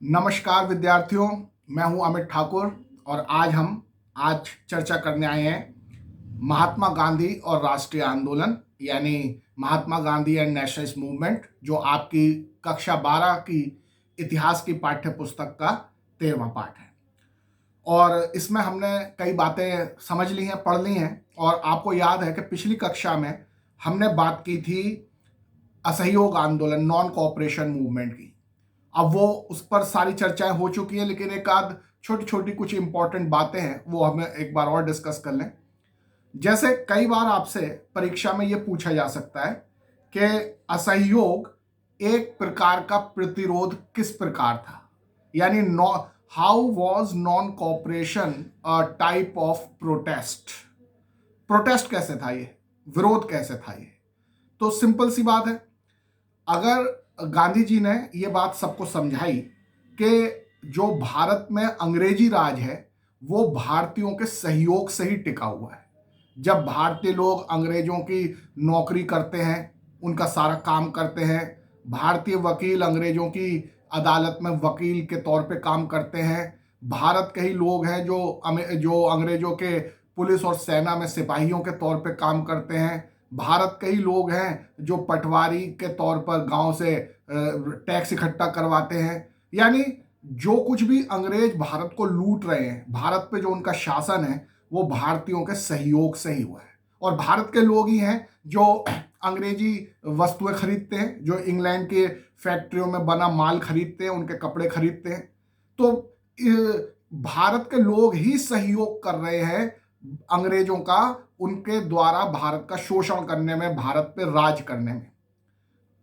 नमस्कार विद्यार्थियों, मैं हूं अमित ठाकुर और आज चर्चा करने आए हैं महात्मा गांधी और राष्ट्रीय आंदोलन यानी Mahatma Gandhi and nationalist movement, जो आपकी कक्षा 12 की इतिहास की पाठ्य पुस्तक का 13वां पाठ है। और इसमें हमने कई बातें समझ ली हैं, पढ़ ली हैं। और आपको याद है कि पिछली कक्षा में हमने बात की थी असहयोग आंदोलन, नॉन कोऑपरेशन मूवमेंट की। अब वो उस पर सारी चर्चाएं हो चुकी हैं, लेकिन एक आध छोटी छोटी कुछ इंपॉर्टेंट बातें हैं, वो हमें एक बार और डिस्कस कर लें। जैसे कई बार आपसे परीक्षा में ये पूछा जा सकता है कि असहयोग एक प्रकार का प्रतिरोध किस प्रकार था, यानी how was non cooperation a type of protest. Protest कैसे था, ये विरोध कैसे था। ये तो सिंपल सी बात है। अगर गांधी जी ने ये बात सबको समझाई कि जो भारत में अंग्रेजी राज है वो भारतीयों के सहयोग से ही टिका हुआ है। जब भारतीय लोग अंग्रेजों की नौकरी करते हैं, उनका सारा काम करते हैं, भारतीय वकील अंग्रेजों की अदालत में वकील के तौर पे काम करते हैं, भारत के ही लोग हैं जो अंग्रेजों के पुलिस और सेना में सिपाहियों के तौर पे काम करते हैं, भारत के ही लोग हैं जो पटवारी के तौर पर गांव से टैक्स इकट्ठा करवाते हैं। यानी जो कुछ भी अंग्रेज भारत को लूट रहे हैं, भारत पे जो उनका शासन है, वो भारतीयों के सहयोग से ही हुआ है। और भारत के लोग ही हैं जो अंग्रेजी वस्तुएं खरीदते हैं, जो इंग्लैंड के फैक्ट्रियों में बना माल खरीदते हैं, उनके कपड़े खरीदते हैं। तो भारत के लोग ही सहयोग कर रहे हैं अंग्रेजों का, उनके द्वारा भारत का शोषण करने में, भारत पे राज करने में।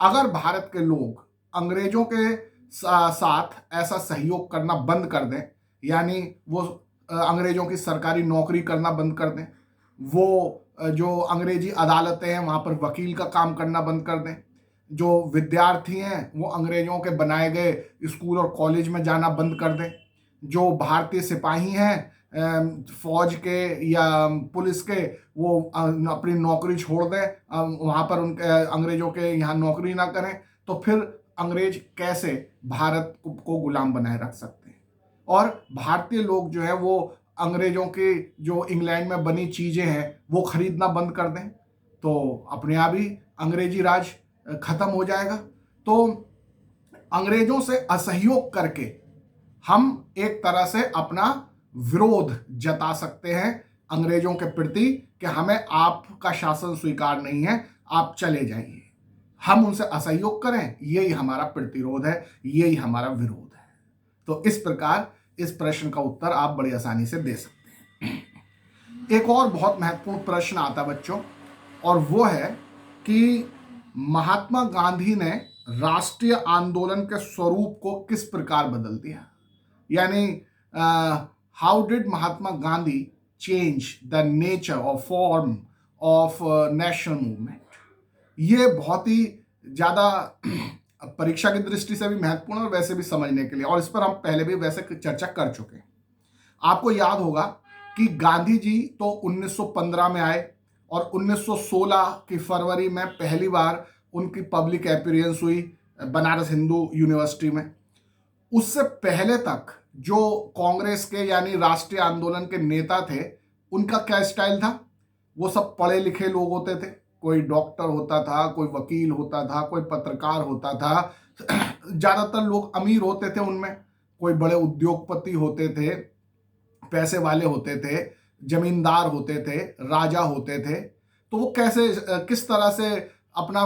अगर भारत के लोग अंग्रेजों के साथ ऐसा सहयोग करना बंद कर दें, यानी वो अंग्रेजों की सरकारी नौकरी करना बंद कर दें, वो जो अंग्रेजी अदालतें हैं वहाँ पर वकील का काम करना बंद कर दें, जो विद्यार्थी हैं वो अंग्रेजों के बनाए गए स्कूल और कॉलेज में जाना बंद कर दें, जो भारतीय सिपाही हैं फौज के या पुलिस के, वो अपनी नौकरी छोड़ दें, वहाँ पर उनके अंग्रेजों के यहाँ नौकरी ना करें, तो फिर अंग्रेज कैसे भारत को गुलाम बनाए रख सकते हैं। और भारतीय लोग जो है वो अंग्रेजों के जो इंग्लैंड में बनी चीज़ें हैं वो खरीदना बंद कर दें, तो अपने आप ही अंग्रेजी राज खत्म हो जाएगा। तो अंग्रेजों से असहयोग करके हम एक तरह से अपना विरोध जता सकते हैं अंग्रेजों के प्रति कि हमें आपका शासन स्वीकार नहीं है, आप चले जाइए। हम उनसे असहयोग करें, यही हमारा प्रतिरोध है, यही हमारा विरोध है। तो इस प्रकार इस प्रश्न का उत्तर आप बड़ी आसानी से दे सकते हैं। एक और बहुत महत्वपूर्ण प्रश्न आता बच्चों, और वो है कि महात्मा गांधी ने राष्ट्रीय आंदोलन के स्वरूप को किस प्रकार बदल दिया, यानी how did Mahatma Gandhi change the nature और फॉर्म ऑफ नेशनल मूवमेंट। ये बहुत ही ज़्यादा परीक्षा की दृष्टि से भी महत्वपूर्ण और वैसे भी समझने के लिए, और इस पर हम पहले भी वैसे चर्चा कर चुके हैं। आपको याद होगा कि गांधी जी तो 1915 में आए और 1916 की फरवरी में पहली बार उनकी पब्लिक अपीयरेंस हुई बनारस हिंदू यूनिवर्सिटी में। उससे पहले तक जो कांग्रेस के यानी राष्ट्रीय आंदोलन के नेता थे, उनका क्या स्टाइल था, वो सब पढ़े लिखे लोग होते थे। कोई डॉक्टर होता था, कोई वकील होता था, कोई पत्रकार होता था, ज़्यादातर लोग अमीर होते थे उनमें, कोई बड़े उद्योगपति होते थे, पैसे वाले होते थे, जमींदार होते थे, राजा होते थे। तो वो कैसे किस तरह से अपना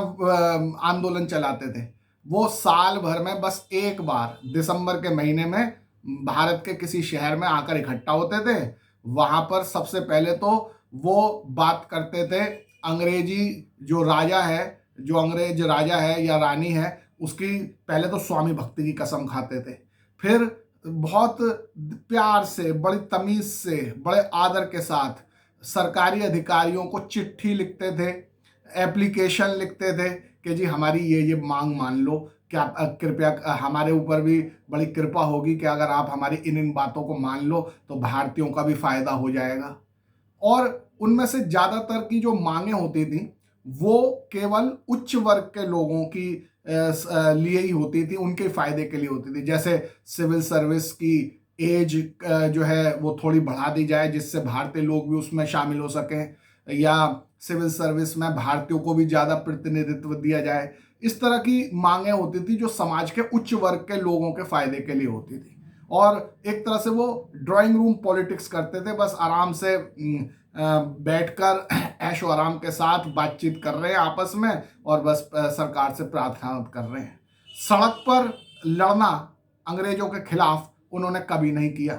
आंदोलन चलाते थे, वो साल भर में बस एक बार दिसंबर के महीने में भारत के किसी शहर में आकर इकट्ठा होते थे। वहां पर सबसे पहले तो वो बात करते थे, अंग्रेजी जो राजा है, जो अंग्रेज राजा है या रानी है, उसकी पहले तो स्वामी भक्ति की कसम खाते थे। फिर बहुत प्यार से, बड़ी तमीज से, बड़े आदर के साथ सरकारी अधिकारियों को चिट्ठी लिखते थे, एप्लीकेशन लिखते थे कि जी हमारी ये मांग मान लो, क्या कृपया हमारे ऊपर भी बड़ी कृपा होगी कि अगर आप हमारी इन बातों को मान लो तो भारतीयों का भी फायदा हो जाएगा। और उनमें से ज़्यादातर की जो मांगे होती थी वो केवल उच्च वर्ग के लोगों की लिए ही होती थी, उनके फायदे के लिए होती थी। जैसे सिविल सर्विस की एज जो है वो थोड़ी बढ़ा दी जाए जिससे भारतीय लोग भी उसमें शामिल हो सकें, या सिविल सर्विस में भारतीयों को भी ज़्यादा प्रतिनिधित्व दिया जाए। इस तरह की मांगें होती थी जो समाज के उच्च वर्ग के लोगों के फायदे के लिए होती थी। और एक तरह से वो ड्राइंग रूम पॉलिटिक्स करते थे, बस आराम से बैठकर ऐशो आराम के साथ बातचीत कर रहे हैं आपस में, और बस सरकार से प्रार्थना कर रहे हैं। सड़क पर लड़ना अंग्रेजों के खिलाफ उन्होंने कभी नहीं किया।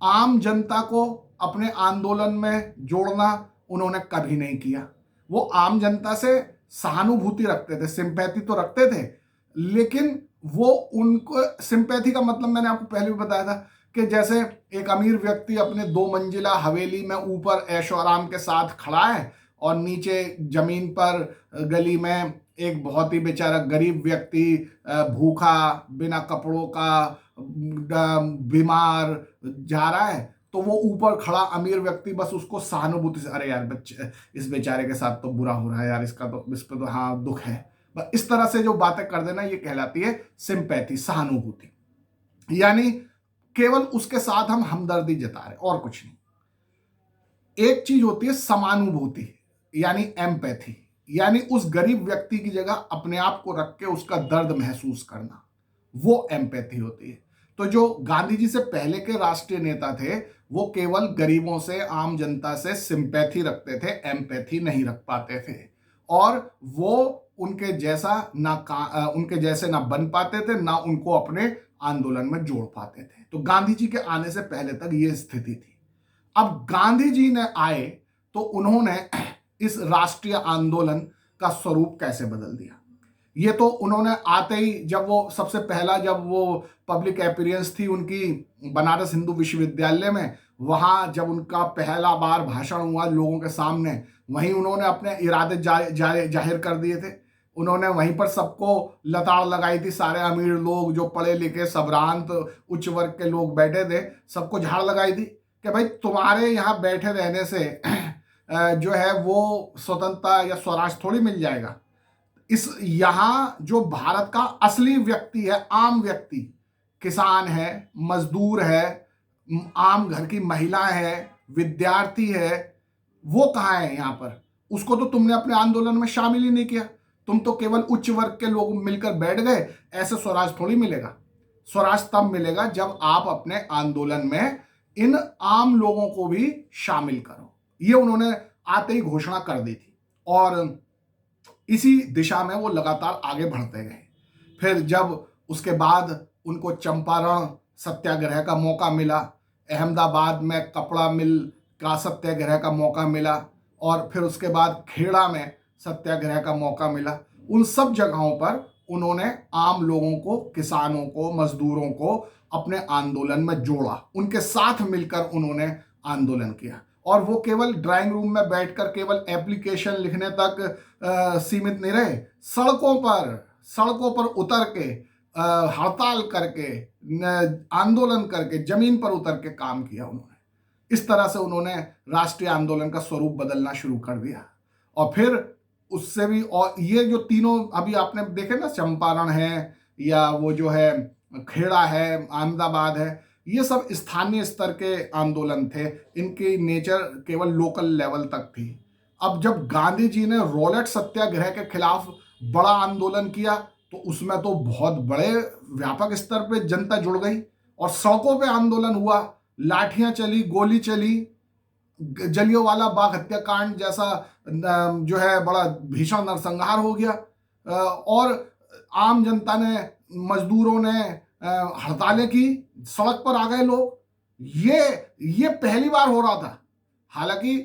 आम जनता को अपने आंदोलन में जोड़ना उन्होंने कभी नहीं किया। वो आम जनता से सहानुभूति रखते थे, सिंपैथी तो रखते थे, लेकिन वो उनको सिंपैथी का मतलब मैंने आपको पहले भी बताया था कि जैसे एक अमीर व्यक्ति अपने 2 मंजिला हवेली में ऊपर ऐशो आराम के साथ खड़ा है और नीचे जमीन पर गली में एक बहुत ही बेचारा गरीब व्यक्ति भूखा बिना कपड़ों का बीमार जा रहा है, तो वो ऊपर खड़ा अमीर व्यक्ति बस उसको सहानुभूति से, अरे यार बच्चे इस बेचारे के साथ तो बुरा हो रहा है यार, इसका तो इस पे तो हाँ दुख है, बस इस तरह से जो बातें कर देना ये कहलाती है सिंपैथी, सहानुभूति। यानी केवल उसके साथ हम हमदर्दी जता रहे और कुछ नहीं। एक चीज होती है समानुभूति यानी एम्पैथी, यानी उस गरीब व्यक्ति की जगह अपने आप को रख के उसका दर्द महसूस करना, वो एम्पैथी होती है। तो जो गांधी जी से पहले के राष्ट्रीय नेता थे वो केवल गरीबों से, आम जनता से सिंपैथी रखते थे, एम्पैथी नहीं रख पाते थे, और वो उनके जैसे ना बन पाते थे, ना उनको अपने आंदोलन में जोड़ पाते थे। तो गांधी जी के आने से पहले तक ये स्थिति थी। अब गांधी जी ने आए तो उन्होंने इस राष्ट्रीय आंदोलन का स्वरूप कैसे बदल दिया। ये तो उन्होंने आते ही, जब वो सबसे पहला जब वो पब्लिक अपीयरेंस थी उनकी बनारस हिंदू विश्वविद्यालय में, वहां जब उनका पहला बार भाषण हुआ लोगों के सामने, वहीं उन्होंने अपने इरादे जाहिर कर दिए थे। उन्होंने वहीं पर सबको लताड़ लगाई थी, सारे अमीर लोग जो पढ़े लिखे संभ्रांत उच्च वर्ग के लोग बैठे थे, सबको झाड़ लगाई थी कि भाई तुम्हारे यहाँ बैठे रहने से जो है वो स्वतंत्रता या स्वराज थोड़ी मिल जाएगा। इस यहाँ जो भारत का असली व्यक्ति है, आम व्यक्ति, किसान है, मजदूर है, आम घर की महिला है, विद्यार्थी है, वो कहाँ है यहाँ पर? उसको तो तुमने अपने आंदोलन में शामिल ही नहीं किया। तुम तो केवल उच्च वर्ग के लोग मिलकर बैठ गए। ऐसे स्वराज थोड़ी मिलेगा। स्वराज तब मिलेगा जब आप अपने आंदोलन में इन आम लोगों को भी शामिल करो। ये उन्होंने आते ही घोषणा कर दी थी, और इसी दिशा में वो लगातार आगे बढ़ते गए। फिर जब उसके बाद उनको चंपारण सत्याग्रह का मौका मिला, अहमदाबाद में कपड़ा मिल का सत्याग्रह का मौका मिला, और फिर उसके बाद खेड़ा में सत्याग्रह का मौका मिला, उन सब जगहों पर उन्होंने आम लोगों को, किसानों को, मजदूरों को अपने आंदोलन में जोड़ा, उनके साथ मिलकर उन्होंने आंदोलन किया। और वो केवल ड्राइंग रूम में बैठकर केवल एप्लीकेशन लिखने तक सीमित नहीं रहे। सड़कों पर उतर के, हड़ताल करके, आंदोलन करके, जमीन पर उतर के काम किया उन्होंने। इस तरह से उन्होंने राष्ट्रीय आंदोलन का स्वरूप बदलना शुरू कर दिया। और फिर उससे भी, और ये जो तीनों अभी आपने देखे ना, चंपारण है या वो जो है खेड़ा है, अहमदाबाद है, ये सब स्थानीय स्तर के आंदोलन थे। इनकी नेचर केवल लोकल लेवल तक थी। अब जब गांधी जी ने रॉलेट सत्याग्रह के खिलाफ बड़ा आंदोलन किया तो उसमें तो बहुत बड़े व्यापक स्तर पे जनता जुड़ गई और सड़कों पे आंदोलन हुआ, लाठियां चली, गोली चली, जलियांवाला बाग हत्याकांड जैसा जो है बड़ा भीषण नरसंहार हो गया, और आम जनता ने, मजदूरों ने हड़तालें की, सड़क पर आ गए लोग। ये पहली बार हो रहा था। हालांकि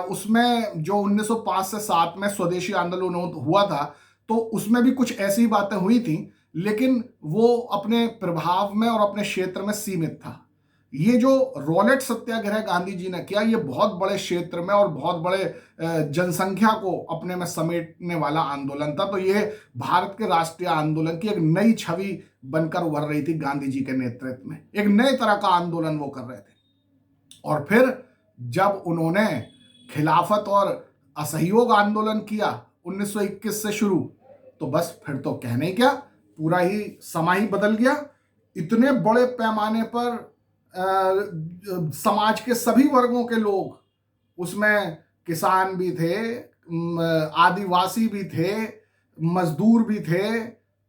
उसमें जो 1905 से 7 में स्वदेशी आंदोलन हुआ था तो उसमें भी कुछ ऐसी बातें हुई थी, लेकिन वो अपने प्रभाव में और अपने क्षेत्र में सीमित था। ये जो रॉलेट सत्याग्रह गांधी जी ने किया, ये बहुत बड़े क्षेत्र में और बहुत बड़े जनसंख्या को अपने में समेटने वाला आंदोलन था। तो ये भारत के राष्ट्रीय आंदोलन की एक नई छवि बनकर उभर रही थी गांधी जी के नेतृत्व में। एक नए तरह का आंदोलन वो कर रहे थे। और फिर जब उन्होंने खिलाफत और असहयोग आंदोलन किया 1921 से शुरू, तो बस फिर तो कहने ही क्या, पूरा ही समा ही बदल गया। इतने बड़े पैमाने पर समाज के सभी वर्गों के लोग, उसमें किसान भी थे, आदिवासी भी थे, मजदूर भी थे,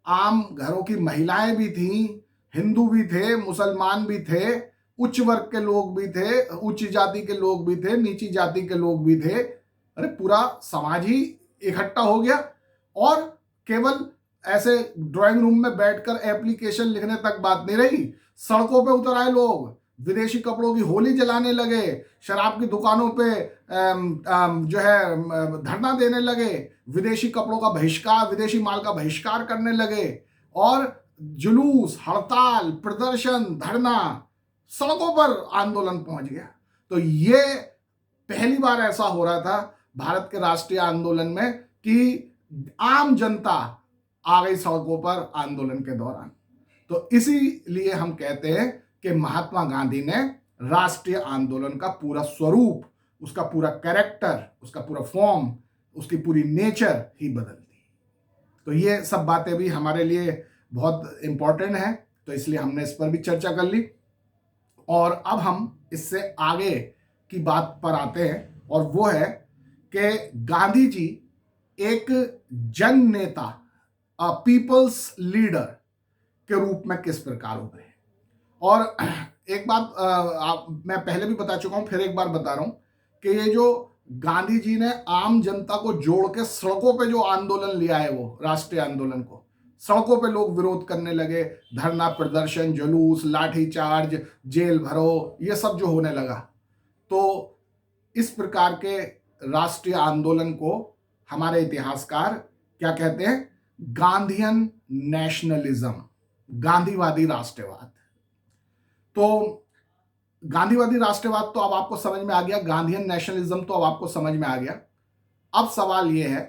आम घरों की महिलाएं भी थीं, हिंदू भी थे, मुसलमान भी थे, उच्च वर्ग के लोग भी थे, उच्च जाति के लोग भी थे, नीची जाति के लोग भी थे। अरे पूरा समाज ही इकट्ठा हो गया। और केवल ऐसे ड्राइंग रूम में बैठकर एप्लीकेशन लिखने तक बात नहीं रही, सड़कों पे उतर आए लोग, विदेशी कपड़ों की होली जलाने लगे, शराब की दुकानों पे जो है धरना देने लगे, विदेशी कपड़ों का बहिष्कार, विदेशी माल का बहिष्कार करने लगे, और जुलूस, हड़ताल, प्रदर्शन, धरना, सड़कों पर आंदोलन पहुंच गया। तो ये पहली बार ऐसा हो रहा था भारत के राष्ट्रीय आंदोलन में कि आम जनता आ गई सड़कों पर आंदोलन के दौरान। तो इसीलिए हम कहते हैं कि महात्मा गांधी ने राष्ट्रीय आंदोलन का पूरा स्वरूप, उसका पूरा कैरेक्टर, उसका पूरा फॉर्म, उसकी पूरी नेचर ही बदल दी। तो ये सब बातें भी हमारे लिए बहुत इंपॉर्टेंट है, तो इसलिए हमने इस पर भी चर्चा कर ली। और अब हम इससे आगे की बात पर आते हैं, और वो है कि गांधी जी एक जन नेता, पीपल्स लीडर के रूप में किस प्रकार उभरे। और एक बात मैं पहले भी बता चुका हूं, फिर एक बार बता रहा हूं कि ये जो गांधी जी ने आम जनता को जोड़ के सड़कों पे जो आंदोलन लिया है, वो राष्ट्रीय आंदोलन को, सड़कों पे लोग विरोध करने लगे, धरना, प्रदर्शन, जुलूस, लाठीचार्ज, जेल भरो, ये सब जो होने लगा, तो इस प्रकार के राष्ट्रीय आंदोलन को हमारे इतिहासकार क्या कहते हैं? गांधीयन नेशनलिज्म, गांधीवादी राष्ट्रवाद। तो गांधीवादी राष्ट्रवाद तो अब आपको समझ में आ गया, गांधीयन नेशनलिज्म तो अब आपको समझ में आ गया। अब सवाल यह है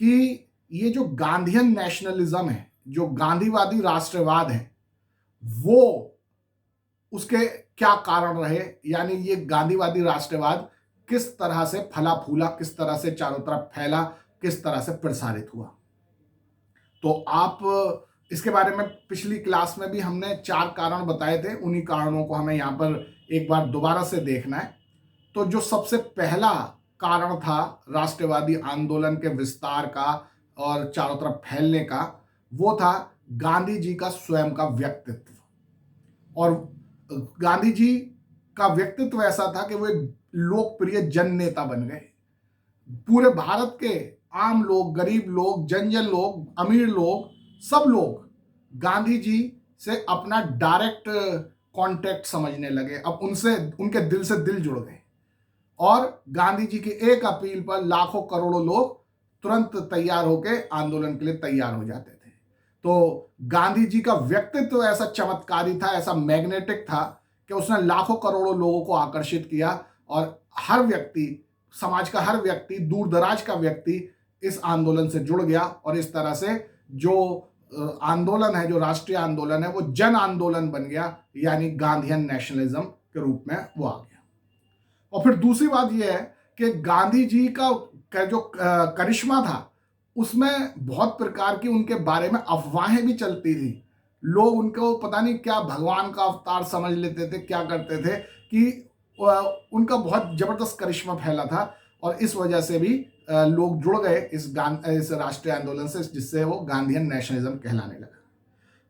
कि ये जो गांधीयन नेशनलिज्म है, जो गांधीवादी राष्ट्रवाद है, वो उसके क्या कारण रहे, यानी ये गांधीवादी राष्ट्रवाद किस तरह से फला फूला, किस तरह से चारों तरफ फैला, किस तरह से प्रसारित हुआ। तो आप इसके बारे में पिछली क्लास में भी हमने 4 कारण बताए थे, उन्हीं कारणों को हमें यहाँ पर एक बार दोबारा से देखना है। तो जो सबसे पहला कारण था राष्ट्रवादी आंदोलन के विस्तार का और चारों तरफ फैलने का, वो था गांधी जी का स्वयं का व्यक्तित्व। और गांधी जी का व्यक्तित्व ऐसा था कि वे लोकप्रिय जन नेता बन गए। पूरे भारत के आम लोग, गरीब लोग, जन लोग, अमीर लोग, सब लोग गांधी जी से अपना डायरेक्ट कांटेक्ट समझने लगे। अब उनसे, उनके दिल से दिल जुड़ गए, और गांधी जी की एक अपील पर लाखों करोड़ों लोग तुरंत तैयार होकर आंदोलन के लिए तैयार हो जाते थे। तो गांधी जी का व्यक्तित्व ऐसा चमत्कारी था, ऐसा मैग्नेटिक था कि उसने लाखों करोड़ों लोगों को आकर्षित किया, और हर व्यक्ति, समाज का हर व्यक्ति, दूर दराज का व्यक्ति इस आंदोलन से जुड़ गया। और इस तरह से जो आंदोलन है, जो राष्ट्रीय आंदोलन है, वो जन आंदोलन बन गया, यानी गांधीयन नेशनलिज्म के रूप में वो आ गया। और फिर दूसरी बात यह है कि गांधी जी का जो करिश्मा था, उसमें बहुत प्रकार की उनके बारे में अफवाहें भी चलती थी। लोग उनको पता नहीं क्या भगवान का अवतार समझ लेते थे, क्या करते थे, कि उनका बहुत जबरदस्त करिश्मा फैला था, और इस वजह से भी लोग जुड़ गए इस राष्ट्रीय आंदोलन से, जिससे वो गांधीयन नेशनलिज्म कहलाने लगा।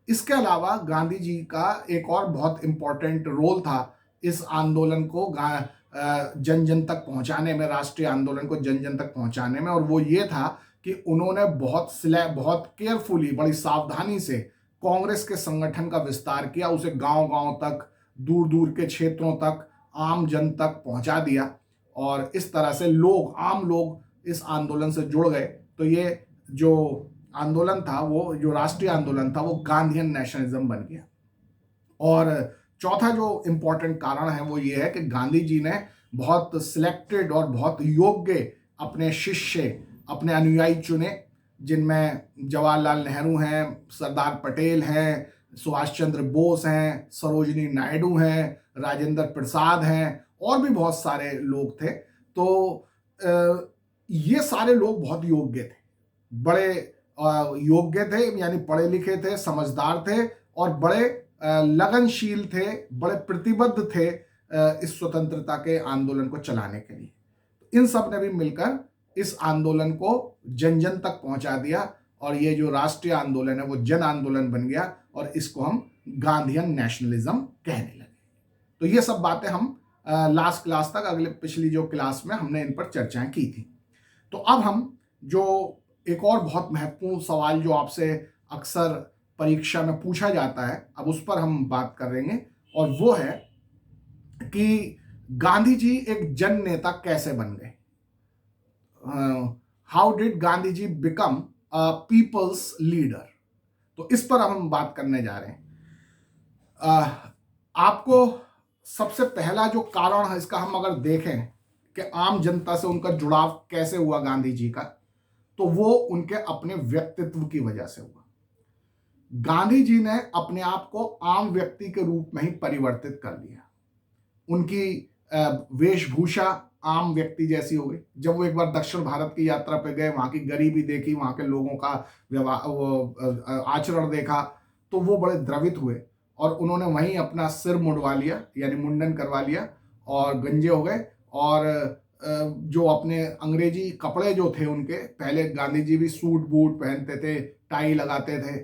इसके अलावा गांधी जी का एक और बहुत इंपॉर्टेंट रोल था इस आंदोलन को जन जन तक पहुंचाने में, राष्ट्रीय आंदोलन को जन जन तक पहुंचाने में। और वो ये था कि उन्होंने बहुत केयरफुली, बड़ी सावधानी से कांग्रेस के संगठन का विस्तार किया, उसे गांव गांव तक, दूर दूर के क्षेत्रों तक, आम जन तक पहुंचा दिया, और इस तरह से लोग, आम लोग इस आंदोलन से जुड़ गए। तो ये जो आंदोलन था, वो जो राष्ट्रीय आंदोलन था, वो गांधीयन नेशनलिज्म बन गया। और चौथा जो इंपॉर्टेंट कारण है वो ये है कि गांधी जी ने बहुत सिलेक्टेड और बहुत योग्य अपने शिष्य, अपने अनुयायी चुने, जिनमें जवाहरलाल नेहरू हैं, सरदार पटेल हैं, सुभाष चंद्र बोस हैं, सरोजिनी नायडू हैं, राजेंद्र प्रसाद हैं, और भी बहुत सारे लोग थे। तो ये सारे लोग बहुत योग्य थे, बड़े योग्य थे, यानी पढ़े लिखे थे, समझदार थे और बड़े लगनशील थे, बड़े प्रतिबद्ध थे इस स्वतंत्रता के आंदोलन को चलाने के लिए। इन सब ने भी मिलकर इस आंदोलन को जन जन तक पहुंचा दिया और ये जो राष्ट्रीय आंदोलन है वो जन आंदोलन बन गया और इसको हम गांधीयन नेशनलिज्म कहने लगे। तो ये सब बातें हम लास्ट क्लास तक, पिछली जो क्लास में हमने इन पर चर्चाएं की थी। तो अब हम जो एक और बहुत महत्वपूर्ण सवाल जो आपसे अक्सर परीक्षा में पूछा जाता है, अब उस पर हम बात करेंगे और वो है कि गांधी जी एक जन नेता कैसे बन गए। How did Gandhi ji become a people's leader. तो इस पर अब हम बात करने जा रहे हैं। आपको सबसे पहला जो कारण है इसका हम अगर देखें कि आम जनता से उनका जुड़ाव कैसे हुआ गांधी जी का, तो वो उनके अपने व्यक्तित्व की वजह से हुआ। गांधी जी ने अपने आप को आम व्यक्ति के रूप में ही परिवर्तित कर लिया। उनकी वेशभूषा आम व्यक्ति जैसी हो गई। जब वो एक बार दक्षिण भारत की यात्रा पे गए, वहां की गरीबी देखी, वहां के लोगों का व्यवहार, आचरण देखा, तो वो बड़े द्रवित हुए और उन्होंने वहीं अपना सिर मुंडवा लिया, यानी मुंडन करवा लिया और गंजे हो गए। और जो अपने अंग्रेजी कपड़े जो थे उनके, पहले गांधी जी भी सूट बूट पहनते थे, टाई लगाते थे।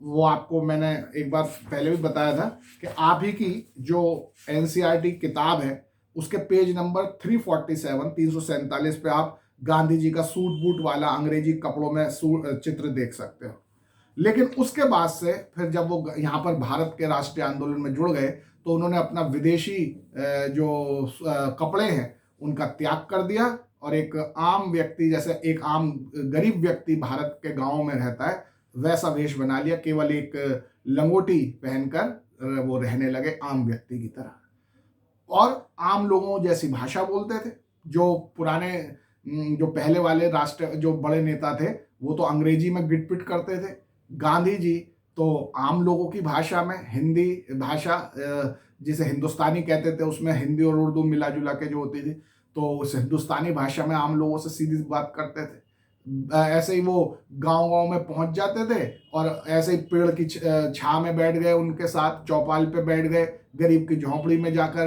वो आपको मैंने एक बार पहले भी बताया था कि आप ही की जो एनसीईआरटी किताब है उसके पेज नंबर 347 पे आप गांधी जी का सूट बूट वाला अंग्रेजी कपड़ों में चित्र देख सकते हो। लेकिन उसके बाद से फिर जब वो यहाँ पर भारत के राष्ट्रीय आंदोलन में जुड़ गए तो उन्होंने अपना विदेशी जो कपड़े हैं उनका त्याग कर दिया और एक आम व्यक्ति, जैसे एक आम गरीब व्यक्ति भारत के गांवों में रहता है वैसा वेश बना लिया। केवल एक लंगोटी पहनकर वो रहने लगे आम व्यक्ति की तरह और आम लोगों जैसी भाषा बोलते थे। जो पुराने जो पहले वाले राष्ट्र जो बड़े नेता थे वो तो अंग्रेजी में गिटपिट करते थे। गांधी जी तो आम लोगों की भाषा में, हिंदी भाषा जिसे हिंदुस्तानी कहते थे, उसमें हिंदी और उर्दू मिला जुला के जो होती थी, तो उस हिंदुस्तानी भाषा में आम लोगों से सीधी बात करते थे। ऐसे ही वो गांव गांव में पहुंच जाते थे और ऐसे ही पेड़ की छां में बैठ गए, उनके साथ चौपाल पे बैठ गए, गरीब की झोंपड़ी में जाकर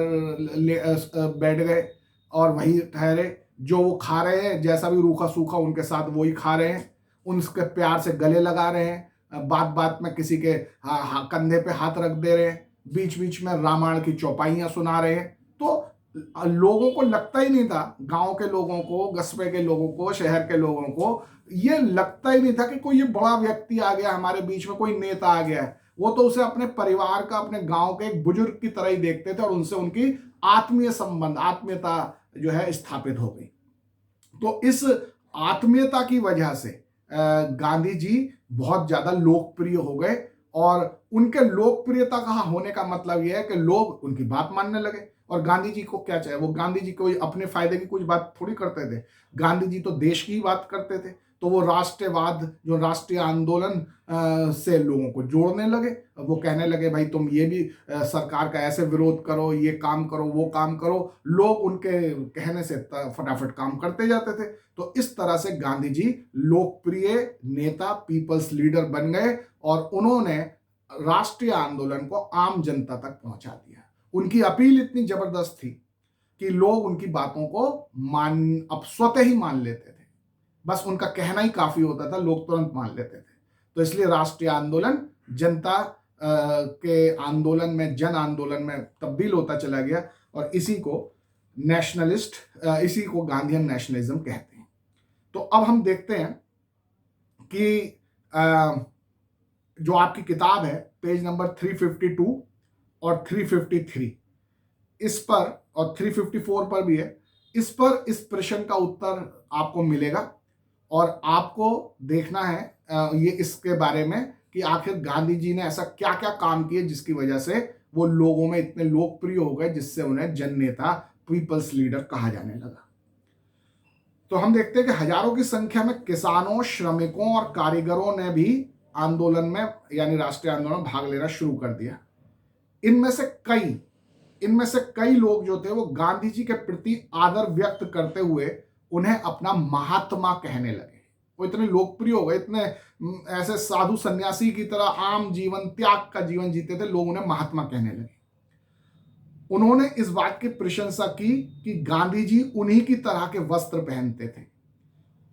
बैठ गए और वही ठहरे। जो वो खा रहे हैं, जैसा भी रूखा सूखा उनके साथ वही खा रहे हैं, उनके प्यार से गले लगा रहे हैं, बात बात में किसी के कंधे पे हाथ रख दे रहे हैं, बीच बीच में रामायण की चौपाइयां सुना रहे हैं। तो लोगों को लगता ही नहीं था, गांव के लोगों को, कस्बे के लोगों को, शहर के लोगों को ये लगता ही नहीं था कि कोई ये बड़ा व्यक्ति आ गया हमारे बीच में, कोई नेता आ गया है। वो तो उसे अपने परिवार का, अपने गांव के एक बुजुर्ग की तरह ही देखते थे और उनसे उनकी आत्मीय संबंध, आत्मीयता जो है स्थापित हो गई। तो इस आत्मीयता की वजह से गांधी जी बहुत ज्यादा लोकप्रिय हो गए और उनके लोकप्रियता का होने का मतलब यह है कि लोग उनकी बात मानने लगे। और गांधी जी को क्या चाहिए, वो गांधी जी कोई अपने फायदे की कुछ बात थोड़ी करते थे, गांधी जी तो देश की ही बात करते थे। तो वो राष्ट्रवाद, जो राष्ट्रीय आंदोलन से लोगों को जोड़ने लगे। वो कहने लगे भाई तुम ये भी सरकार का ऐसे विरोध करो, ये काम करो, वो काम करो। लोग उनके कहने से फटाफट काम करते जाते थे। तो इस तरह से गांधी जी लोकप्रिय नेता, पीपल्स लीडर बन गए और उन्होंने राष्ट्रीय आंदोलन को आम जनता तक पहुंचा दिया। उनकी अपील इतनी जबरदस्त थी कि लोग उनकी बातों को अब स्वतः ही मान लेते थे। बस उनका कहना ही काफी होता था, लोग तुरंत मान लेते थे। तो इसलिए राष्ट्रीय आंदोलन जनता के आंदोलन में, जन आंदोलन में तब्दील होता चला गया और इसी को इसी को गांधीयन नेशनलिज्म कहते हैं। तो अब हम देखते हैं कि जो आपकी किताब है पेज नंबर 352 और 353 इस पर, और 354 पर भी है, इस पर इस प्रश्न का उत्तर आपको मिलेगा और आपको देखना है ये इसके बारे में कि आखिर गांधी जी ने ऐसा क्या क्या काम किए जिसकी वजह से वो लोगों में इतने लोकप्रिय हो गए, जिससे उन्हें जन नेता, पीपल्स लीडर कहा जाने लगा। तो हम देखते हैं कि हजारों की संख्या में किसानों, श्रमिकों और कारीगरों ने भी आंदोलन में, यानी राष्ट्रीय आंदोलन में भाग लेना शुरू कर दिया। इनमें से कई लोग जो थे वो गांधी जी के प्रति आदर व्यक्त करते हुए उन्हें अपना महात्मा कहने लगे। वो इतने लोकप्रिय हो गए, इतने ऐसे साधु सन्यासी की तरह आम जीवन, त्याग का जीवन जीते थे, लोग उन्हें महात्मा कहने लगे। उन्होंने इस बात की प्रशंसा की कि गांधी जी उन्हीं की तरह के वस्त्र पहनते थे,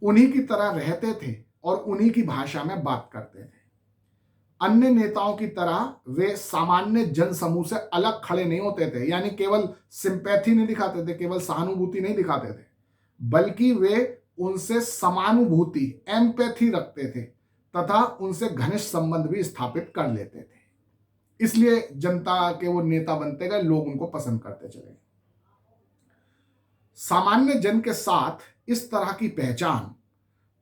उन्हीं की तरह रहते थे और उन्हीं की भाषा में बात करते थे। अन्य नेताओं की तरह वे सामान्य जन समूह से अलग खड़े नहीं होते थे, यानी केवल सिंपैथी नहीं दिखाते थे, केवल सहानुभूति नहीं दिखाते थे, बल्कि वे उनसे समानुभूति, एम्पैथी रखते थे तथा उनसे घनिष्ठ संबंध भी स्थापित कर लेते थे। इसलिए जनता के वो नेता बनते गए, लोग उनको पसंद करते चले गए। सामान्य जन के साथ इस तरह की पहचान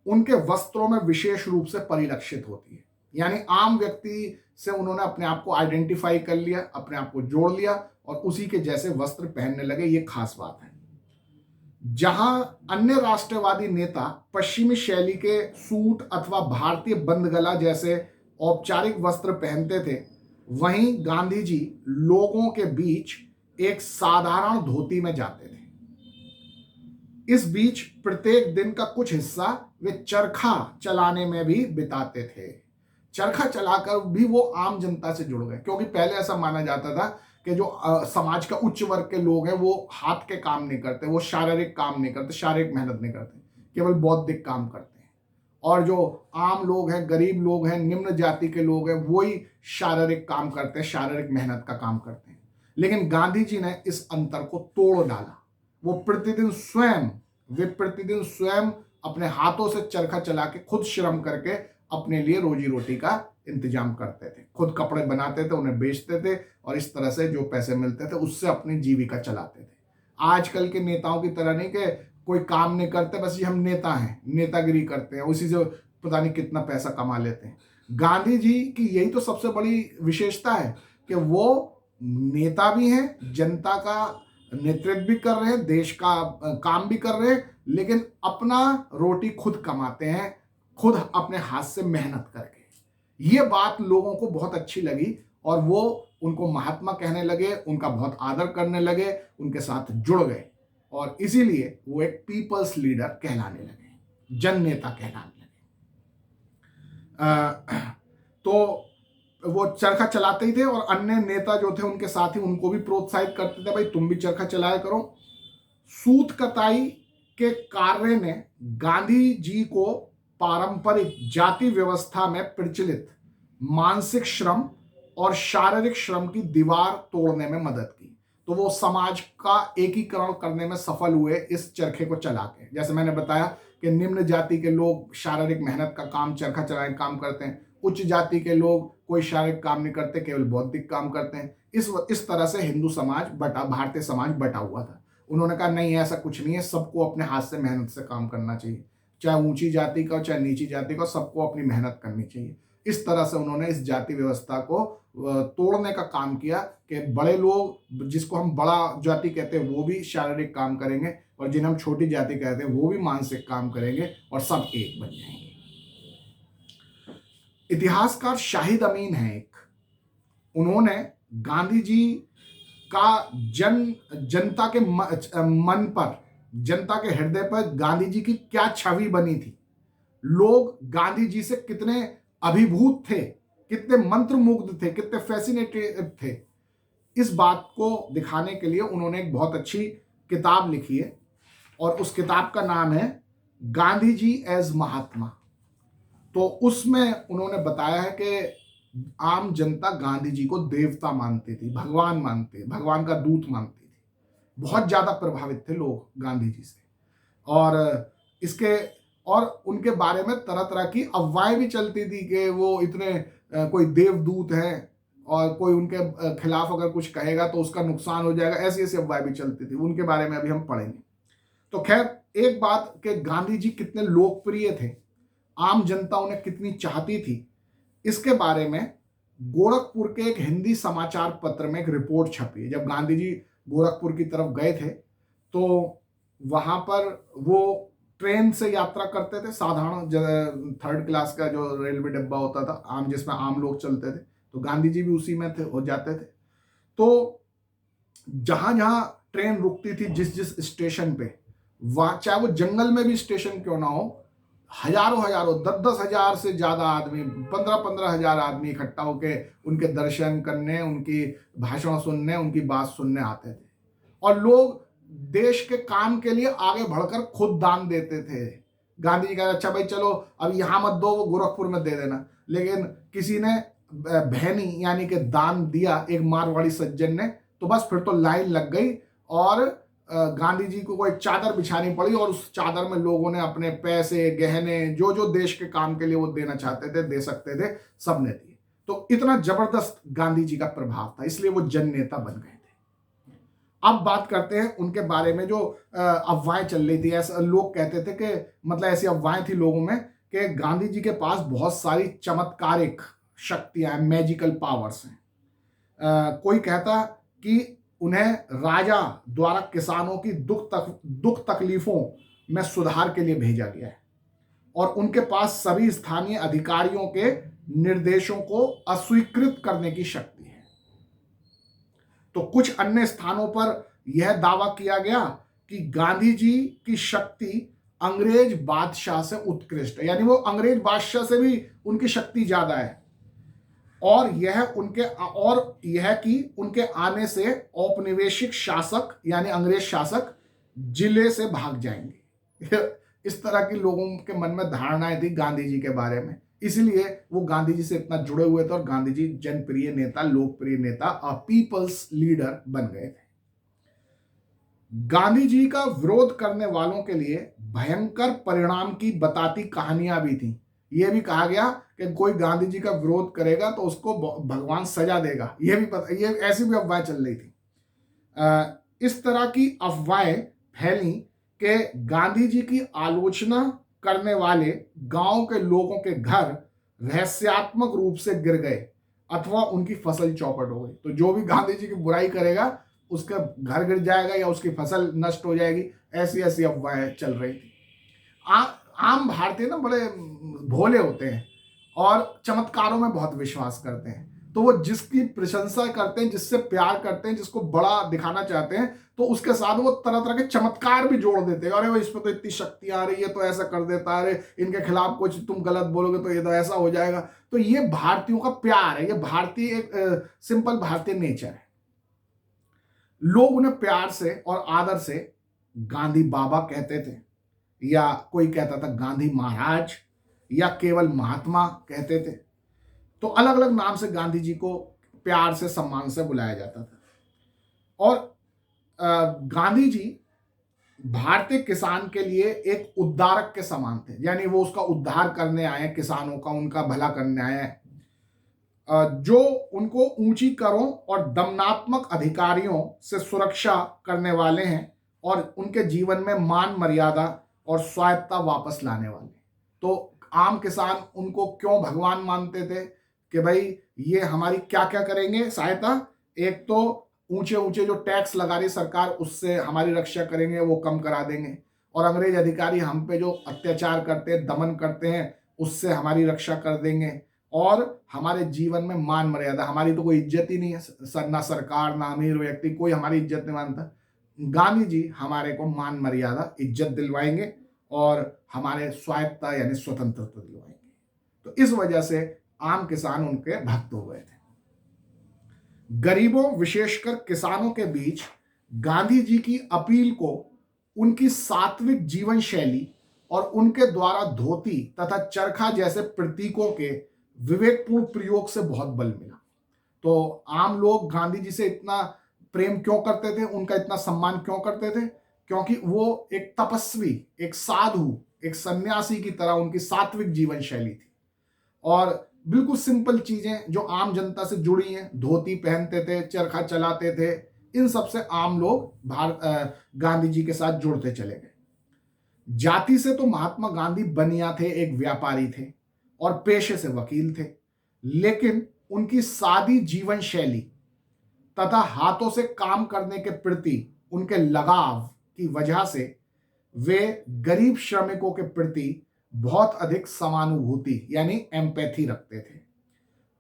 उनके वस्त्रों में विशेष रूप से परिलक्षित होती है, यानी आम व्यक्ति से उन्होंने अपने आप को आइडेंटिफाई कर लिया, अपने आप को जोड़ लिया और उसी के जैसे वस्त्र पहनने लगे। ये खास बात है। जहां अन्य राष्ट्रवादी नेता पश्चिमी शैली के सूट अथवा भारतीय बंद गला जैसे औपचारिक वस्त्र पहनते थे, वहीं गांधी जी लोगों के बीच एक साधारण धोती में जाते थे। इस बीच प्रत्येक दिन का कुछ हिस्सा वे चरखा चलाने में भी बिताते थे। चरखा चलाकर भी वो आम जनता से जुड़ गए, क्योंकि पहले ऐसा माना जाता था कि जो समाज का उच्च वर्ग के लोग हैं वो हाथ के काम नहीं करते, वो शारीरिक काम नहीं करते, शारीरिक मेहनत नहीं करते, केवल बौद्धिक काम करते हैं। और जो आम लोग हैं, गरीब लोग हैं, निम्न जाति के लोग हैं, वही शारीरिक काम करते हैं, शारीरिक मेहनत का काम करते हैं। लेकिन गांधी जी ने इस अंतर को तोड़ डाला। वे प्रतिदिन स्वयं अपने हाथों से चरखा चला के, खुद श्रम करके अपने लिए रोजी रोटी का इंतजाम करते थे, खुद कपड़े बनाते थे, उन्हें बेचते थे और इस तरह से जो पैसे मिलते थे उससे अपनी जीविका चलाते थे। आजकल के नेताओं की तरह नहीं कि कोई काम नहीं करते, बस ये हम नेता हैं, नेतागिरी करते हैं, उसी से पता नहीं कितना पैसा कमा लेते हैं। गांधी जी की यही तो सबसे बड़ी विशेषता है कि वो नेता भी हैं, जनता का नेतृत्व भी कर रहे हैं, देश का काम भी कर रहे हैं, लेकिन अपना रोटी खुद कमाते हैं, खुद अपने हाथ से मेहनत करके। ये बात लोगों को बहुत अच्छी लगी और वो उनको महात्मा कहने लगे, उनका बहुत आदर करने लगे, उनके साथ जुड़ गए और इसीलिए वो एक पीपल्स लीडर कहलाने लगे, जन नेता कहलाने लगे। तो वो चरखा चलाते ही थे और अन्य नेता जो थे उनके साथ ही उनको भी प्रोत्साहित करते थे, भाई तुम भी चरखा चलाया करो। सूत कताई के कार्य ने गांधी जी को पारंपरिक जाति व्यवस्था में प्रचलित मानसिक श्रम और शारीरिक श्रम की दीवार तोड़ने में मदद की। तो वो समाज का एकीकरण करने में सफल हुए इस चरखे को चला के। जैसे मैंने बताया कि निम्न जाति के लोग शारीरिक मेहनत का काम, चरखा चलाने का काम करते हैं, उच्च जाति के लोग कोई शारीरिक काम नहीं करते, केवल बौद्धिक काम करते हैं। इस तरह से हिंदू समाज भारतीय समाज बटा हुआ था। उन्होंने कहा नहीं, ऐसा कुछ नहीं है, सबको अपने हाथ से मेहनत से काम करना चाहिए, चाहे ऊंची जाति का चाहे नीची जाति का, सबको अपनी मेहनत करनी चाहिए। इस तरह से उन्होंने इस जाति व्यवस्था को तोड़ने का काम किया कि बड़े लोग, जिसको हम बड़ा जाति कहते हैं, वो भी शारीरिक काम करेंगे और जिन्हें हम छोटी जाति कहते हैं वो भी मानसिक काम करेंगे और सब एक बन जाएंगे। इतिहासकार शाहिद अमीन है एक, उन्होंने गांधी जी का जनता के मन पर, जनता के हृदय पर गांधी जी की क्या छवि बनी थी, लोग गांधी जी से कितने अभिभूत थे, कितने मंत्रमुग्ध थे, कितने फैसिनेटेड थे, इस बात को दिखाने के लिए उन्होंने एक बहुत अच्छी किताब लिखी है और उस किताब का नाम है गांधी जी एज महात्मा। तो उसमें उन्होंने बताया है कि आम जनता गांधी जी को देवता मानती थी, भगवान मानती, भगवान का दूत मानती थी। बहुत ज्यादा प्रभावित थे लोग गांधी जी से और उनके बारे में तरह तरह की अफवाहें भी चलती थी कि वो इतने कोई देवदूत हैं और कोई उनके खिलाफ अगर कुछ कहेगा तो उसका नुकसान हो जाएगा, ऐसी ऐसी अफवाहें भी चलती थी। उनके बारे में अभी हम पढ़ेंगे। तो खैर, एक बात कि गांधी जी कितने लोकप्रिय थे, आम जनता उन्हें कितनी चाहती थी, इसके बारे में गोरखपुर के एक हिंदी समाचार पत्र में एक रिपोर्ट छपी है। जब गांधी जी गोरखपुर की तरफ गए थे तो वहां पर वो ट्रेन से यात्रा करते थे, साधारण 3rd क्लास का जो रेलवे डिब्बा होता था आम, जिसमें आम लोग चलते थे, तो गांधी जी भी उसी में थे, हो जाते थे। तो जहां जहां ट्रेन रुकती थी, जिस जिस स्टेशन पे, वहां चाहे वो जंगल में भी स्टेशन क्यों ना हो, हजारों हजारों 10-10 हजार से ज्यादा आदमी, 15-15 हजार आदमी इकट्ठा होके उनके दर्शन करने, उनकी भाषण सुनने, उनकी बात सुनने आते थे। और लोग देश के काम के लिए आगे बढ़कर खुद दान देते थे। गांधी जी कहा अच्छा भाई चलो अब यहां मत दो, वो गोरखपुर में दे देना। लेकिन किसी ने बहनी यानी कि दान दिया, एक मारवाड़ी सज्जन ने, तो बस फिर तो लाइन लग गई और गांधी जी को एक चादर बिछानी पड़ी और उस चादर में लोगों ने अपने पैसे, गहने, जो जो देश के काम के लिए वो देना चाहते थे, दे सकते थे, सबने दिए। तो इतना जबरदस्त गांधी जी का प्रभाव था, इसलिए वो जन नेता बन गए थे। अब बात करते हैं उनके बारे में जो अफवाहें चल रही थी। ऐसा लोग कहते थे कि मतलब ऐसी अफवाहें थी लोगों में कि गांधी जी के पास बहुत सारी चमत्कारिक शक्तियां, मैजिकल पावर्स हैं। कोई कहता कि उन्हें राजा द्वारा किसानों की दुख तकलीफों में सुधार के लिए भेजा गया है और उनके पास सभी स्थानीय अधिकारियों के निर्देशों को अस्वीकृत करने की शक्ति है। तो कुछ अन्य स्थानों पर यह दावा किया गया कि गांधी जी की शक्ति अंग्रेज बादशाह से उत्कृष्ट है, यानी वो अंग्रेज बादशाह से भी उनकी शक्ति ज्यादा है। और यह कि उनके आने से औपनिवेशिक शासक यानी अंग्रेज शासक जिले से भाग जाएंगे। इस तरह की लोगों के मन में धारणाएं थी गांधी जी के बारे में, इसलिए वो गांधी जी से इतना जुड़े हुए थे और गांधी जी जनप्रिय नेता, लोकप्रिय नेता और पीपल्स लीडर बन गए थे। गांधी जी का विरोध करने वालों के लिए भयंकर परिणाम की बताती कहानियां भी थी। यह भी कहा गया कि कोई गांधी जी का विरोध करेगा तो उसको भगवान सजा देगा, यह भी पता, ये ऐसी भी अफवाहें चल रही थी। इस तरह की अफवाहें फैली कि गांधी जी की आलोचना करने वाले गांव के लोगों के घर रहस्यात्मक रूप से गिर गए अथवा उनकी फसल चौपट हो गई। तो जो भी गांधी जी की बुराई करेगा उसका घर गिर जाएगा या उसकी फसल नष्ट हो जाएगी, ऐसी ऐसी अफवाहें चल रही थी। आम भारतीय ना बड़े भोले होते हैं और चमत्कारों में बहुत विश्वास करते हैं। तो वो जिसकी प्रशंसा करते हैं, जिससे प्यार करते हैं, जिसको बड़ा दिखाना चाहते हैं, तो उसके साथ वो तरह तरह के चमत्कार भी जोड़ देते हैं। अरे वो इसमें तो इतनी शक्ति आ रही है तो ऐसा कर देता है, अरे इनके खिलाफ कुछ तुम गलत बोलोगे तो ये तो ऐसा हो जाएगा। तो ये भारतीयों का प्यार है, ये भारतीय एक सिंपल भारतीय नेचर है। लोग उन्हें प्यार से और आदर से गांधी बाबा कहते थे, या कोई कहता था गांधी महाराज, या केवल महात्मा कहते थे। तो अलग अलग नाम से गांधी जी को प्यार से, सम्मान से बुलाया जाता था। और गांधी जी भारतीय किसान के लिए एक उद्धारक के समान थे, यानी वो उसका उद्धार करने आए हैं, किसानों का, उनका भला करने आए हैं। जो उनको ऊंची करों और दमनात्मक अधिकारियों से सुरक्षा करने वाले हैं और उनके जीवन में मान मर्यादा और स्वायत्ता वापस लाने वाले। तो आम किसान उनको क्यों भगवान मानते थे कि भाई ये हमारी क्या क्या करेंगे सहायता, एक तो ऊंचे ऊंचे जो टैक्स लगा रही सरकार उससे हमारी रक्षा करेंगे, वो कम करा देंगे, और अंग्रेज अधिकारी हम पे जो अत्याचार करते हैं, दमन करते हैं, उससे हमारी रक्षा कर देंगे, और हमारे जीवन में मान मर्यादा, हमारी तो कोई इज्जत ही नहीं है, ना सरकार ना अमीर व्यक्ति कोई हमारी इज्जत नहीं मानता। गांधी जी हमारे को मान मर्यादा, इज्जत दिलवाएंगे और हमारे स्वायत्ता यानी स्वतंत्रता दिलवाएंगे। तो इस वजह से आम किसान उनके भक्त हो गए थे। गरीबों विशेषकर किसानों के बीच गांधी जी की अपील को उनकी सात्विक जीवन शैली और उनके द्वारा धोती तथा चरखा जैसे प्रतीकों के विवेकपूर्ण प्रयोग से बहुत बल मिला। तो आम लोग गांधी जी से इतना प्रेम क्यों करते थे, उनका इतना सम्मान क्यों करते थे? क्योंकि वो एक तपस्वी, एक साधु, एक सन्यासी की तरह उनकी सात्विक जीवन शैली थी और बिल्कुल सिंपल चीजें जो आम जनता से जुड़ी हैं, धोती पहनते थे, चरखा चलाते थे, इन सब से आम लोग गांधी जी के साथ जुड़ते चले गए। जाति से तो महात्मा गांधी बनिया थे, एक व्यापारी थे और पेशे से वकील थे, लेकिन उनकी सादी जीवन शैली तथा हाथों से काम करने के प्रति उनके लगाव की वजह से वे गरीब श्रमिकों के प्रति बहुत अधिक समानुभूति यानी एम्पैथी रखते थे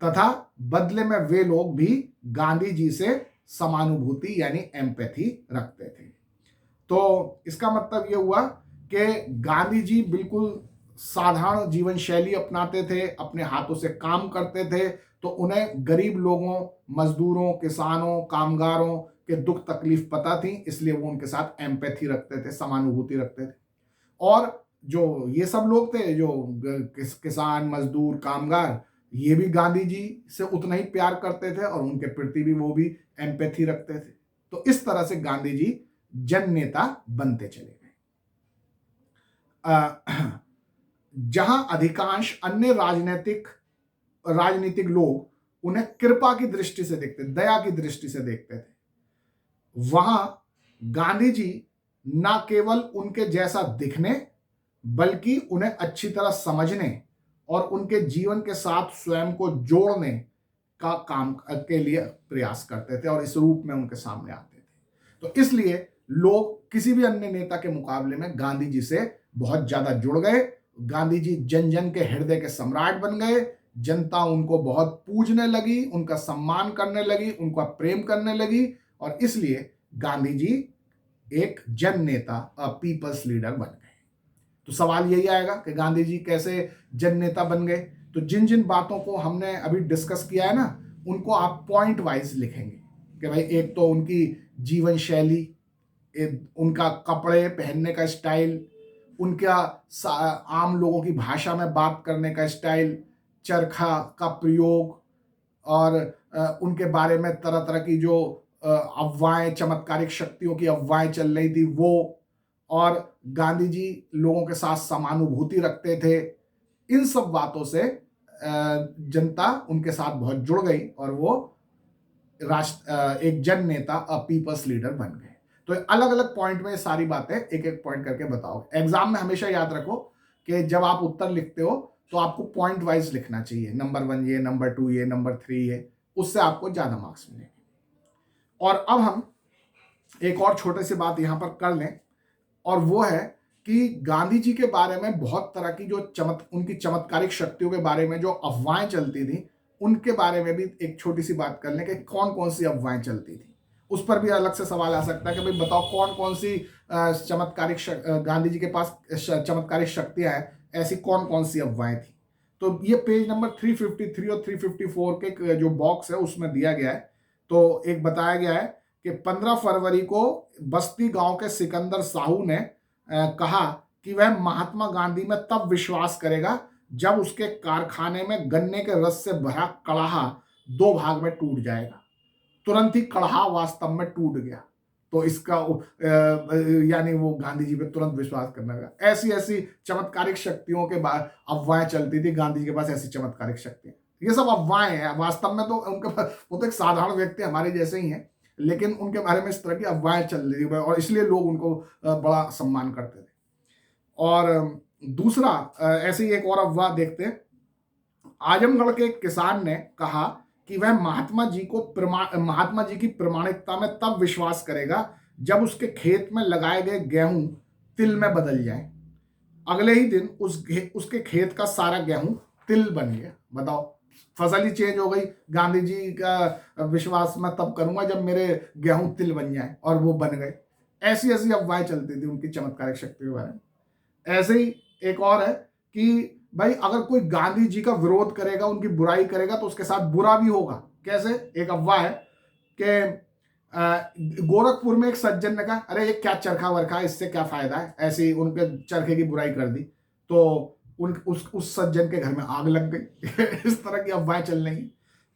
तथा बदले में वे लोग भी गांधी जी से समानुभूति यानी एम्पैथी रखते थे। तो इसका मतलब यह हुआ कि गांधी जी बिल्कुल साधारण जीवन शैली अपनाते थे, अपने हाथों से काम करते थे, तो उन्हें गरीब लोगों, मजदूरों, किसानों, कामगारों के दुख तकलीफ पता थी, इसलिए वो उनके साथ एम्पैथी रखते थे, समानुभूति रखते थे। और जो ये सब लोग थे, जो किसान, मजदूर, कामगार, ये भी गांधी जी से उतना ही प्यार करते थे और उनके प्रति भी वो भी एम्पैथी रखते थे। तो इस तरह से गांधी जी जन नेता बनते चले गए। जहां अधिकांश अन्य राजनीतिक लोग उन्हें कृपा की दृष्टि से देखते, दया की दृष्टि से देखते थे, वहां गांधी जी न केवल उनके जैसा दिखने बल्कि उन्हें अच्छी तरह समझने और उनके जीवन के साथ स्वयं को जोड़ने का काम के लिए प्रयास करते थे और इस रूप में उनके सामने आते थे। तो इसलिए लोग किसी भी अन्य नेता के मुकाबले में गांधी जी से बहुत ज्यादा जुड़ गए। गांधी जी जन जन के हृदय के सम्राट बन गए। जनता उनको बहुत पूजने लगी, उनका सम्मान करने लगी, उनका प्रेम करने लगी और इसलिए गांधी जी एक जन नेता, पीपल्स लीडर बन गए। तो सवाल यही आएगा कि गांधी जी कैसे जन नेता बन गए। तो जिन जिन बातों को हमने अभी डिस्कस किया है ना, उनको आप पॉइंट वाइज लिखेंगे कि भाई एक तो उनकी जीवन शैली, उनका कपड़े पहनने का स्टाइल, उनका आम लोगों की भाषा में बात करने का स्टाइल, चरखा का प्रयोग और उनके बारे में तरह तरह की जो अफवाहें, चमत्कारिक शक्तियों की अफवाहें चल रही थी वो, और गांधी जी लोगों के साथ समानुभूति रखते थे। इन सब बातों से जनता उनके साथ बहुत जुड़ गई और वो एक जन नेता, पीपल्स लीडर बन गए। तो अलग अलग पॉइंट में सारी बातें एक एक पॉइंट करके बताओ। एग्जाम में हमेशा याद रखो कि जब आप उत्तर लिखते हो तो आपको पॉइंट वाइज लिखना चाहिए, नंबर 1 ये, नंबर 2 ये, नंबर 3 ये, उससे आपको ज्यादा मार्क्स मिलेंगे। और अब हम एक और छोटी सी बात यहां पर कर लें, और वो है कि गांधी जी के बारे में बहुत तरह की जो उनकी चमत्कारिक शक्तियों के बारे में जो अफवाहें चलती थी, उनके बारे में भी एक छोटी सी बात कर लें कि कौन कौन सी अफवाहें चलती थी। उस पर भी अलग से सवाल आ सकता है कि भाई बताओ कौन कौन सी चमत्कारिक गांधी जी के पास चमत्कारिक शक्तियां हैं, ऐसी कौन कौन सी अफवाहें थी। तो ये पेज नंबर 353 और 354 के जो बॉक्स है उसमें दिया गया है। तो एक बताया गया है कि 15 फरवरी को बस्ती गांव के सिकंदर साहू ने कहा कि वह महात्मा गांधी में तब विश्वास करेगा जब उसके कारखाने में गन्ने के रस से भरा कड़ाहा 2 भाग में टूट जाएगा। तुरंत ही कड़ाहा वास्तव में टूट गया। तो इसका यानी वो गांधी जी पे तुरंत विश्वास करने लगा। ऐसी ऐसी चमत्कारिक शक्तियों के बाद अफवाहें चलती थी, गांधी जी के पास ऐसी चमत्कारिक शक्तियां। ये सब अफवाहें हैं, वास्तव में तो उनके पास, वो तो एक साधारण व्यक्ति हमारे जैसे ही हैं, लेकिन उनके बारे में इस तरह की अफवाहें चल रही थी और इसलिए लोग उनको बड़ा सम्मान करते थे। और दूसरा, ऐसे ही एक और अफवाह देखते हैं। आजमगढ़ के एक किसान ने कहा कि वह महात्मा जी की प्रामाणिकता में तब विश्वास करेगा जब उसके खेत में लगाए गए गेहूं तिल में बदल जाए। अगले ही दिन उसके खेत का सारा गेहूं तिल बन गया। बताओ, फसल ही चेंज हो गई। गांधी जी का विश्वास मैं तब करूंगा जब मेरे गेहूं तिल बन जाए, और वो बन गए। ऐसी ऐसी अफवाहें चलती थी उनकी चमत्कारिक शक्ति के बारे में। ऐसे ही एक और है कि भाई अगर कोई गांधी जी का विरोध करेगा, उनकी बुराई करेगा, तो उसके साथ बुरा भी होगा। कैसे? एक अफवाह है कि गोरखपुर में एक सज्जन ने कहा, अरे ये क्या चरखा वरखा, इससे क्या फायदा है, ऐसे ही उनके चरखे की बुराई कर दी, तो उस सज्जन के घर में आग लग गई। इस तरह की अफवाहें चल रही।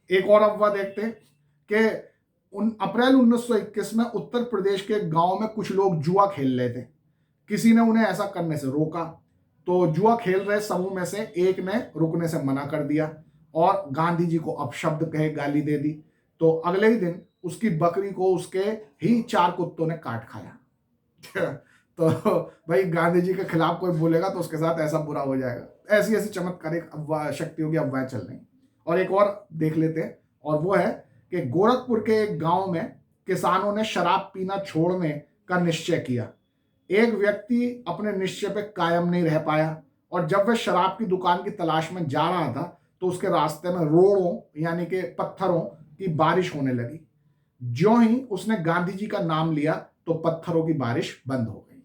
एक और अफवाह देखते हैं कि अप्रैल 1921 में उत्तर प्रदेश के गांव में कुछ लोग जुआ खेल रहे थे। किसी ने उन्हें ऐसा करने से रोका, तो जुआ खेल रहे समूह में से एक ने रुकने से मना कर दिया और गांधी जी को अपशब्द कहे, गाली दे दी। तो अगले ही दिन उसकी बकरी को उसके ही 4 कुत्तों ने काट खाया। तो भाई गांधी जी के खिलाफ कोई बोलेगा तो उसके साथ ऐसा बुरा हो जाएगा। ऐसी ऐसी चमत्कारिक शक्तियों की अफवाहें चल रही। और एक और देख लेते हैं, और वो है कि गोरखपुर के एक गांव में किसानों ने शराब पीना छोड़ने का निश्चय किया। एक व्यक्ति अपने निश्चय पे कायम नहीं रह पाया, और जब वह शराब की दुकान की तलाश में जा रहा था तो उसके रास्ते में रोड़ों यानी कि पत्थरों की बारिश होने लगी। ज्यों ही उसने गांधी जी का नाम लिया तो पत्थरों की बारिश बंद हो गई।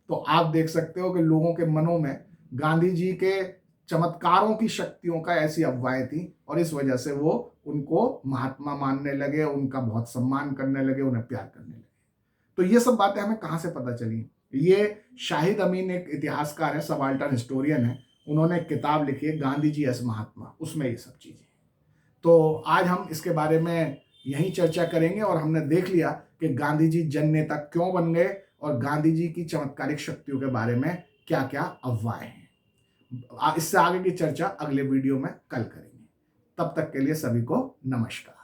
तो आप देख सकते हो कि लोगों के मनों में गांधी जी के चमत्कारों की शक्तियों का ऐसी अफवाहें थी और इस वजह से वो उनको महात्मा मानने लगे, उनका बहुत सम्मान करने लगे, उन्हें प्यार करने लगे। तो ये सब बातें हमें कहाँ से पता चली? ये शाहिद अमीन एक इतिहासकार है, सबाल्टर्न हिस्टोरियन है। उन्होंने एक किताब लिखी है गांधी जी एस महात्मा, उसमें ये सब चीजें। तो आज हम इसके बारे में यही चर्चा करेंगे और हमने देख लिया कि गांधी जी जन नेता क्यों बन गए और गांधी जी की चमत्कारिक शक्तियों के बारे में क्या क्या अफवाहें हैं। इससे आगे की चर्चा अगले वीडियो में कल करेंगे। तब तक के लिए सभी को नमस्कार।